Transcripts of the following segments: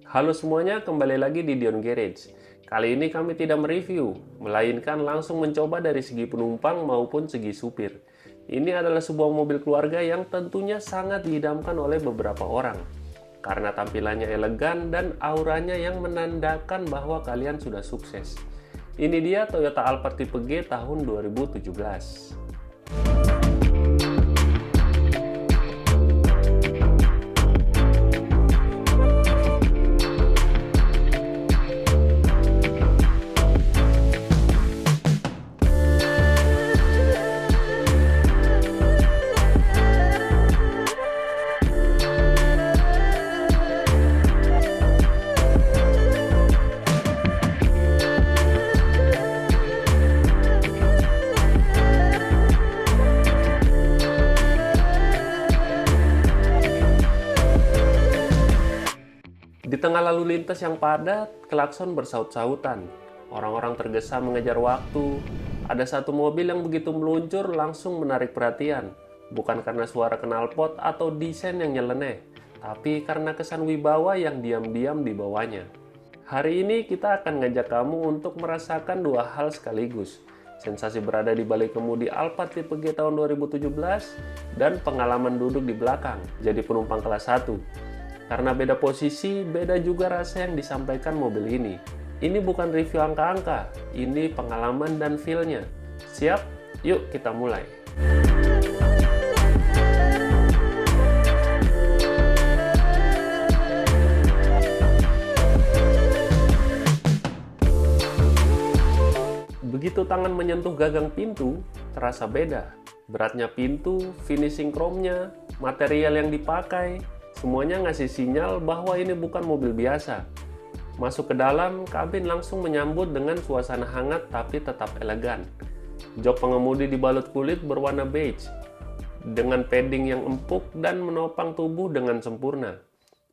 Halo semuanya, kembali lagi di Dion Garage. Kali ini kami tidak mereview, melainkan langsung mencoba dari segi penumpang maupun segi supir. Ini adalah sebuah mobil keluarga yang tentunya sangat diidamkan oleh beberapa orang. Karena tampilannya elegan dan auranya yang menandakan bahwa kalian sudah sukses. Ini dia Toyota Alphard tipe G tahun 2017. Di tengah lalu lintas yang padat, klakson bersaut-sautan. Orang-orang tergesa mengejar waktu. Ada satu mobil yang begitu meluncur langsung menarik perhatian. Bukan karena suara knalpot atau desain yang nyeleneh, tapi karena kesan wibawa yang diam-diam di bawahnya. Hari ini kita akan ngajak kamu untuk merasakan dua hal sekaligus. Sensasi berada di balik kemudi Alphard tipe G tahun 2017 dan pengalaman duduk di belakang jadi penumpang kelas 1. Karena beda posisi, beda juga rasa yang disampaikan mobil ini. Ini bukan review angka-angka, ini pengalaman dan feel-nya. Siap? Yuk kita mulai. Begitu tangan menyentuh gagang pintu, terasa beda. Beratnya pintu, finishing chrome-nya, material yang dipakai, semuanya ngasih sinyal bahwa ini bukan mobil biasa. Masuk ke dalam, kabin langsung menyambut dengan suasana hangat tapi tetap elegan. Jok pengemudi dibalut kulit berwarna beige, dengan padding yang empuk dan menopang tubuh dengan sempurna.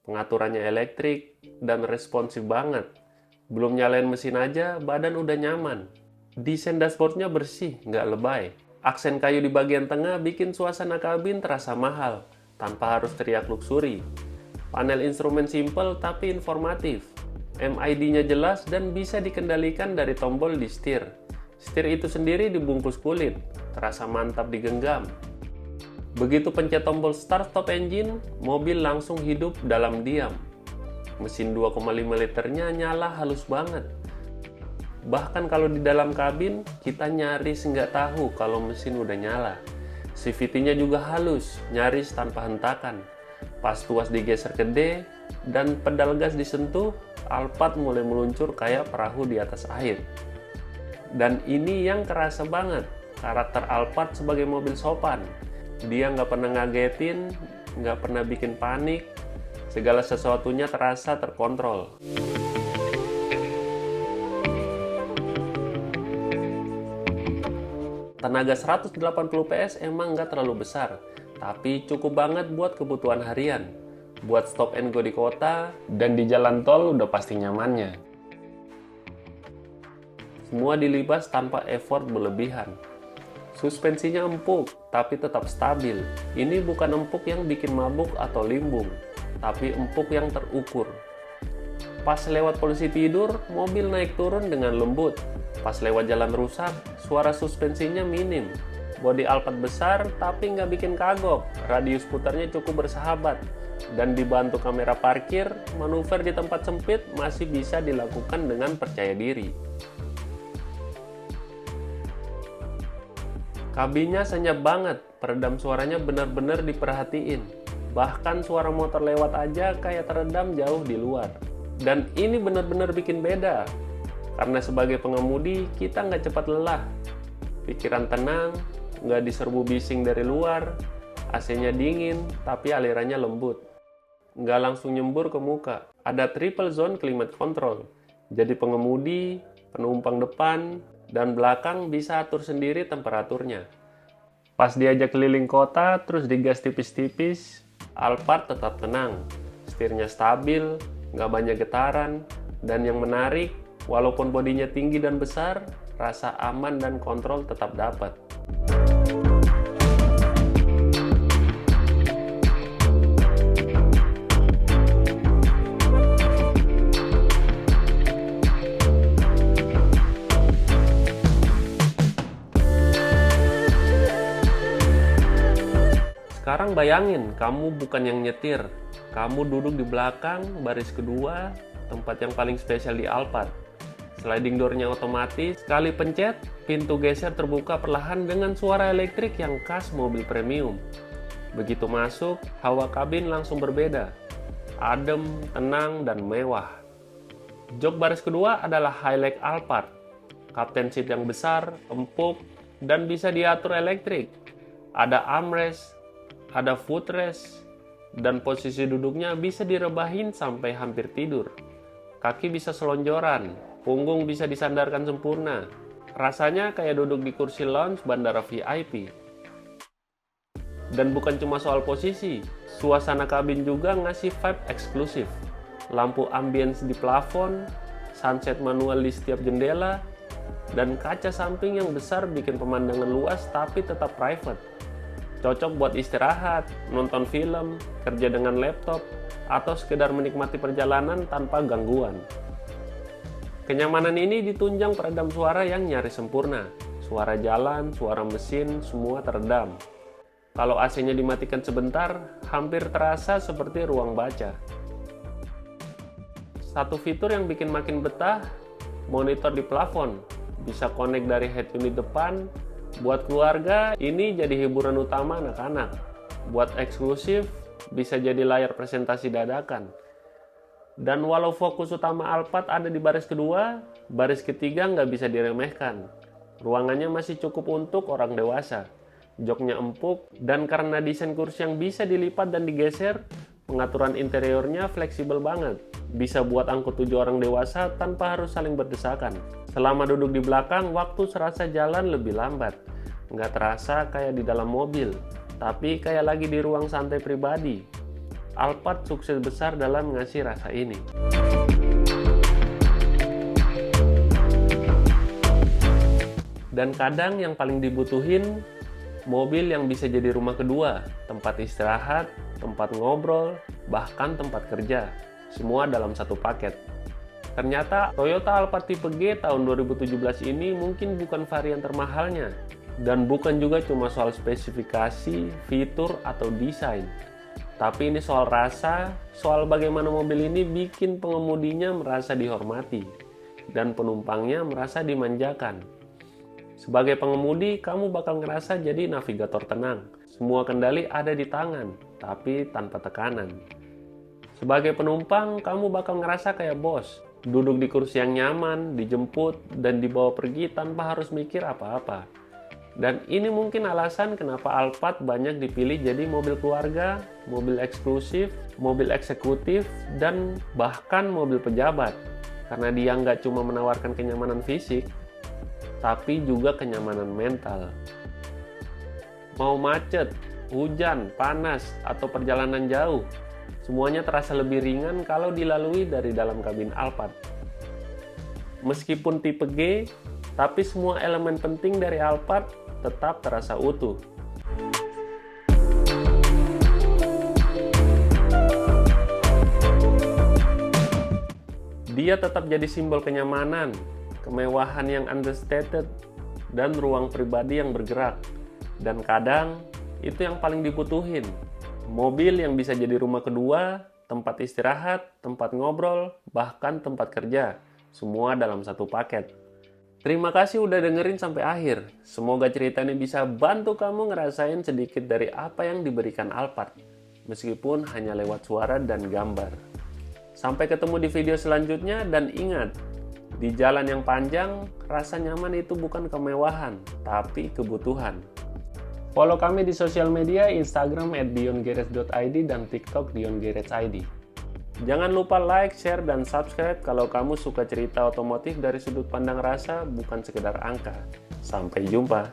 Pengaturannya elektrik dan responsif banget. Belum nyalain mesin aja, badan udah nyaman. Desain dashboardnya bersih, nggak lebay. Aksen kayu di bagian tengah bikin suasana kabin terasa mahal, tanpa harus teriak luxury. Panel instrumen simple tapi informatif. MID-nya jelas dan bisa dikendalikan dari tombol di setir. Setir itu sendiri dibungkus kulit, terasa mantap digenggam. Begitu pencet tombol start stop engine, mobil langsung hidup dalam diam. Mesin 2,5 liternya nyala halus banget. Bahkan kalau di dalam kabin, kita nyaris nggak tahu kalau mesin udah nyala. CVT-nya juga halus, nyaris tanpa hentakan. Pas tuas digeser ke D dan pedal gas disentuh, Alphard mulai meluncur kayak perahu di atas air. Dan ini yang kerasa banget, karakter Alphard sebagai mobil sopan. Dia nggak pernah ngagetin, nggak pernah bikin panik, segala sesuatunya terasa terkontrol. Tenaga 180 PS emang nggak terlalu besar, tapi cukup banget buat kebutuhan harian. Buat stop and go di kota, dan di jalan tol udah pasti nyamannya. Semua dilibas tanpa effort berlebihan. Suspensinya empuk, tapi tetap stabil. Ini bukan empuk yang bikin mabuk atau limbung, tapi empuk yang terukur. Pas lewat polisi tidur, mobil naik turun dengan lembut. Pas lewat jalan rusak, suara suspensinya minim. Bodi Alphard besar tapi nggak bikin kagok. Radius putarnya cukup bersahabat. Dan dibantu kamera parkir, manuver di tempat sempit masih bisa dilakukan dengan percaya diri. Kabinnya senyap banget, peredam suaranya benar-benar diperhatiin. Bahkan suara motor lewat aja kayak teredam jauh di luar. Dan ini benar-benar bikin beda. Karena sebagai pengemudi, kita nggak cepat lelah. Pikiran tenang, nggak diserbu bising dari luar, AC-nya dingin, tapi alirannya lembut. Nggak langsung nyembur ke muka. Ada triple zone climate control. Jadi pengemudi, penumpang depan, dan belakang bisa atur sendiri temperaturnya. Pas diajak keliling kota, terus digas tipis-tipis, Alphard tetap tenang. Setirnya stabil, nggak banyak getaran, dan yang menarik, walaupun bodinya tinggi dan besar, rasa aman dan kontrol tetap dapat. Sekarang bayangin, kamu bukan yang nyetir. Kamu duduk di belakang, baris kedua, tempat yang paling spesial di Alphard. Sliding door-nya otomatis, sekali pencet, pintu geser terbuka perlahan dengan suara elektrik yang khas mobil premium. Begitu masuk, hawa kabin langsung berbeda. Adem, tenang, dan mewah. Jok baris kedua adalah high-leg Alphard. Captain seat yang besar, empuk, dan bisa diatur elektrik. Ada armrest, ada footrest, dan posisi duduknya bisa direbahin sampai hampir tidur. Kaki bisa selonjoran, punggung bisa disandarkan sempurna. Rasanya kayak duduk di kursi lounge bandara VIP. Dan bukan cuma soal posisi, suasana kabin juga ngasih vibe eksklusif. Lampu ambience di plafon, sunset manual di setiap jendela, dan kaca samping yang besar bikin pemandangan luas tapi tetap private. Cocok buat istirahat, nonton film, kerja dengan laptop, atau sekedar menikmati perjalanan tanpa gangguan. Kenyamanan ini ditunjang peredam suara yang nyaris sempurna. Suara jalan, suara mesin, semua teredam. Kalau AC-nya dimatikan sebentar, hampir terasa seperti ruang baca. Satu fitur yang bikin makin betah, monitor di plafon. Bisa connect dari head unit depan. Buat keluarga, ini jadi hiburan utama anak-anak. Buat eksklusif, bisa jadi layar presentasi dadakan. Dan walau fokus utama Alphard ada di baris kedua, baris ketiga nggak bisa diremehkan. Ruangannya masih cukup untuk orang dewasa. Joknya empuk, dan karena desain kursi yang bisa dilipat dan digeser, pengaturan interiornya fleksibel banget. Bisa buat angkut 7 orang dewasa tanpa harus saling berdesakan. Selama duduk di belakang, waktu serasa jalan lebih lambat. Nggak terasa kayak di dalam mobil, tapi kayak lagi di ruang santai pribadi. Alphard sukses besar dalam ngasih rasa ini. Dan kadang yang paling dibutuhin, mobil yang bisa jadi rumah kedua, tempat istirahat, tempat ngobrol, bahkan tempat kerja. Semua dalam satu paket. Ternyata Toyota Alphard tipe G tahun 2017 ini mungkin bukan varian termahalnya. Dan bukan juga cuma soal spesifikasi, fitur, atau desain. Tapi ini soal rasa, soal bagaimana mobil ini bikin pengemudinya merasa dihormati. Dan penumpangnya merasa dimanjakan. Sebagai pengemudi, kamu bakal ngerasa jadi navigator tenang. Semua kendali ada di tangan, tapi tanpa tekanan. Sebagai penumpang, kamu bakal ngerasa kayak bos. Duduk di kursi yang nyaman, dijemput, dan dibawa pergi tanpa harus mikir apa-apa. Dan ini mungkin alasan kenapa Alphard banyak dipilih jadi mobil keluarga, mobil eksklusif, mobil eksekutif, dan bahkan mobil pejabat. Karena dia nggak cuma menawarkan kenyamanan fisik, tapi juga kenyamanan mental. Mau macet, hujan, panas, atau perjalanan jauh, semuanya terasa lebih ringan kalau dilalui dari dalam kabin Alphard. Meskipun tipe G, tapi semua elemen penting dari Alphard tetap terasa utuh. Dia tetap jadi simbol kenyamanan, kemewahan yang understated, dan ruang pribadi yang bergerak. Dan kadang, itu yang paling dibutuhin. Mobil yang bisa jadi rumah kedua, tempat istirahat, tempat ngobrol, bahkan tempat kerja. Semua dalam satu paket. Terima kasih udah dengerin sampai akhir. Semoga cerita ini bisa bantu kamu ngerasain sedikit dari apa yang diberikan Alphard. Meskipun hanya lewat suara dan gambar. Sampai ketemu di video selanjutnya dan ingat, di jalan yang panjang, rasa nyaman itu bukan kemewahan, tapi kebutuhan. Follow kami di sosial media, Instagram @beyondgarage.id dan TikTok @beyondgarage.id. Jangan lupa like, share, dan subscribe kalau kamu suka cerita otomotif dari sudut pandang rasa, bukan sekedar angka. Sampai jumpa!